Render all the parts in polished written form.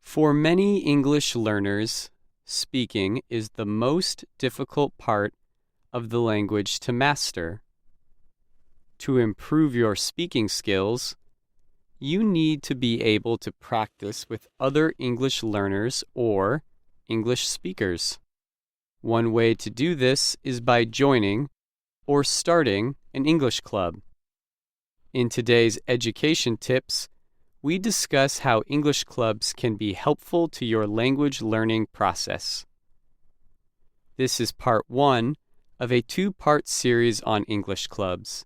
For many English learners, speaking is the most difficult part of the language to master. To improve your speaking skills, you need to be able to practice with other English learners or English speakers. One way to do this is by joining or starting an English club. In today's education tips, we discuss how English clubs can be helpful to your language learning process. This is part 1 of a 2-part series on English clubs.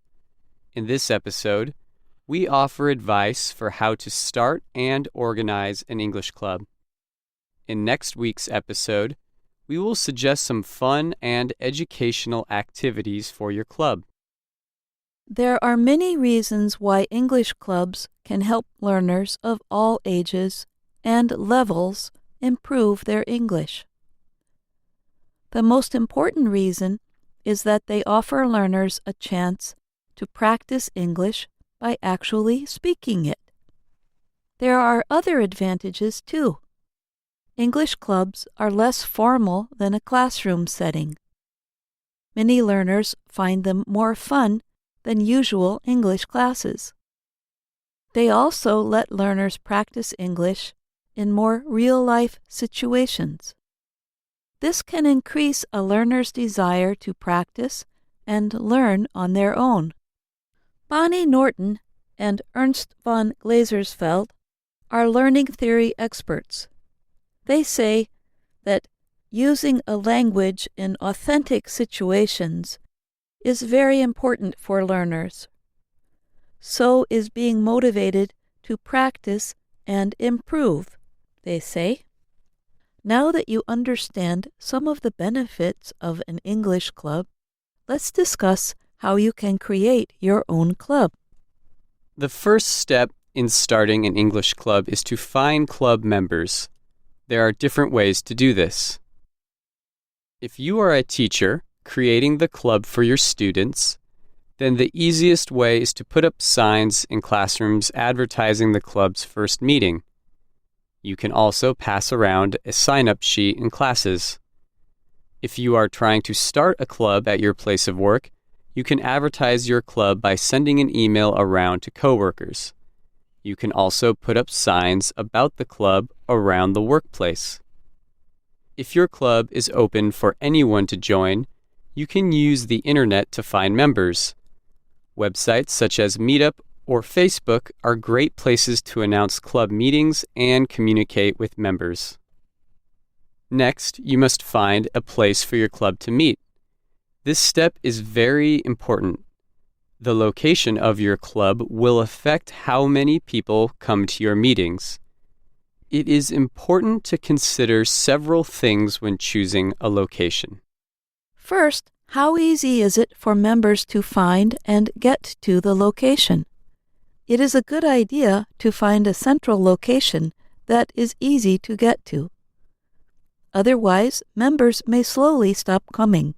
In this episode, we offer advice for how to start and organize an English club. In next week's episode, we will suggest some fun and educational activities for your club. There are many reasons why English clubs can help learners of all ages and levels improve their English. The most important reason is that they offer learners a chance to practice English by actually speaking it. There are other advantages too. English clubs are less formal than a classroom setting. Many learners find them more fun than usual English classes. They also let learners practice English in more real-life situations. This can increase a learner's desire to practice and learn on their own. Bonnie Norton and Ernst von Glasersfeld are learning theory experts. They say that using a language in authentic situations is very important for learners. So is being motivated to practice and improve, they say. Now that you understand some of the benefits of an English club, let's discuss how you can create your own club. The first step in starting an English club is to find club members. There are different ways to do this. If you are a teacher creating the club for your students, then the easiest way is to put up signs in classrooms advertising the club's first meeting. You can also pass around a sign-up sheet in classes. If you are trying to start a club at your place of work, you can advertise your club by sending an email around to coworkers. You can also put up signs about the club around the workplace. If your club is open for anyone to join, you can use the internet to find members. Websites such as Meetup or Facebook are great places to announce club meetings and communicate with members. Next, you must find a place for your club to meet. This step is very important. The location of your club will affect how many people come to your meetings. It is important to consider several things when choosing a location. First, how easy is it for members to find and get to the location? It is a good idea to find a central location that is easy to get to. Otherwise, members may slowly stop coming.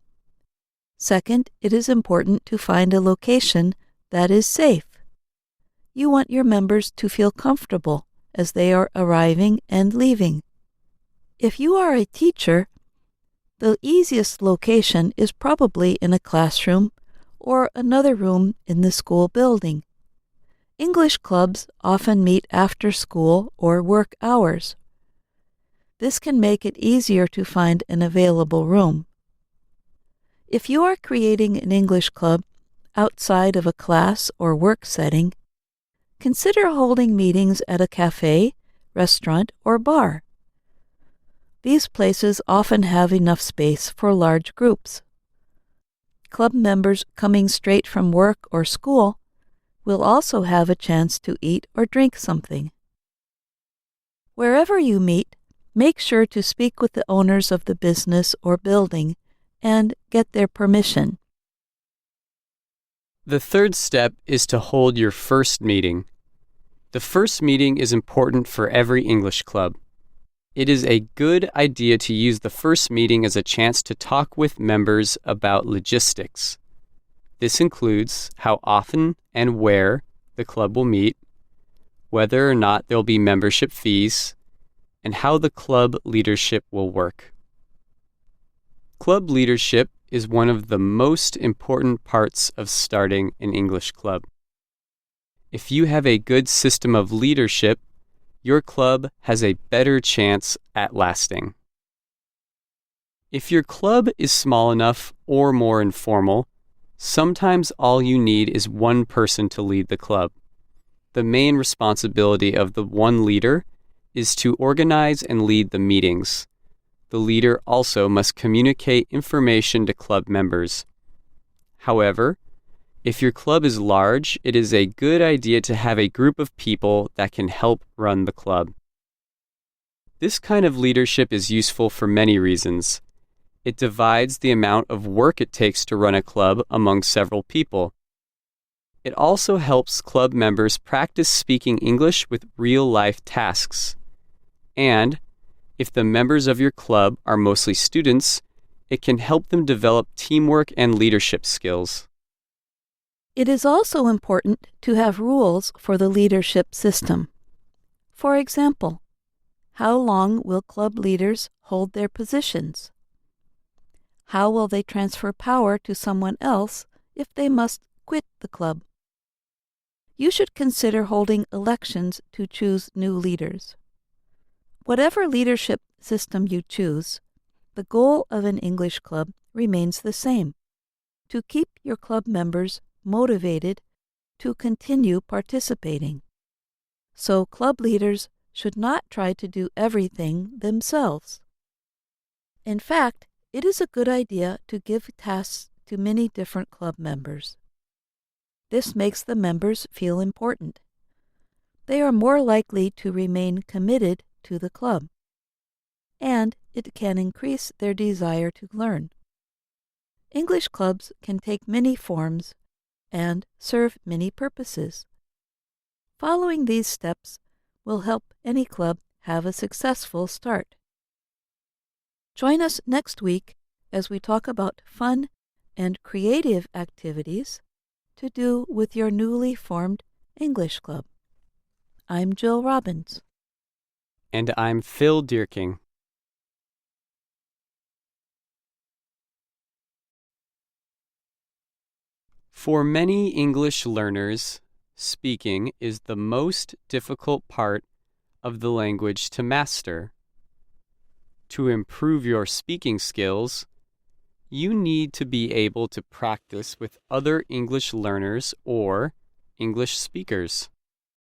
Second, it is important to find a location that is safe. You want your members to feel comfortable as they are arriving and leaving. If you are a teacher, the easiest location is probably in a classroom or another room in the school building. English clubs often meet after school or work hours. This can make it easier to find an available room. If you are creating an English club outside of a class or work setting, consider holding meetings at a cafe, restaurant, or bar. These places often have enough space for large groups. Club members coming straight from work or school will also have a chance to eat or drink something. Wherever you meet, make sure to speak with the owners of the business or building and get their permission. The third step is to hold your first meeting. The first meeting is important for every English club. It is a good idea to use the first meeting as a chance to talk with members about logistics. This includes how often and where the club will meet, whether or not there will be membership fees, and how the club leadership will work. Club leadership is one of the most important parts of starting an English club. If you have a good system of leadership, your club has a better chance at lasting. If your club is small enough or more informal, sometimes all you need is one person to lead the club. The main responsibility of the one leader is to organize and lead the meetings. The leader also must communicate information to club members. However, if your club is large, it is a good idea to have a group of people that can help run the club. This kind of leadership is useful for many reasons. It divides the amount of work it takes to run a club among several people. It also helps club members practice speaking English with real-life tasks. And, if the members of your club are mostly students, it can help them develop teamwork and leadership skills. It is also important to have rules for the leadership system. For example, how long will club leaders hold their positions? How will they transfer power to someone else if they must quit the club? You should consider holding elections to choose new leaders. Whatever leadership system you choose, the goal of an English club remains the same: to keep your club members motivated to continue participating. So club leaders should not try to do everything themselves. In fact, it is a good idea to give tasks to many different club members. This makes the members feel important. They are more likely to remain committed to the club, and it can increase their desire to learn. English clubs can take many forms and serve many purposes. Following these steps will help any club have a successful start. Join us next week as we talk about fun and creative activities to do with your newly formed English club. I'm Jill Robbins. And I'm Phil Dierking. For many English learners, speaking is the most difficult part of the language to master. To improve your speaking skills, you need to be able to practice with other English learners or English speakers.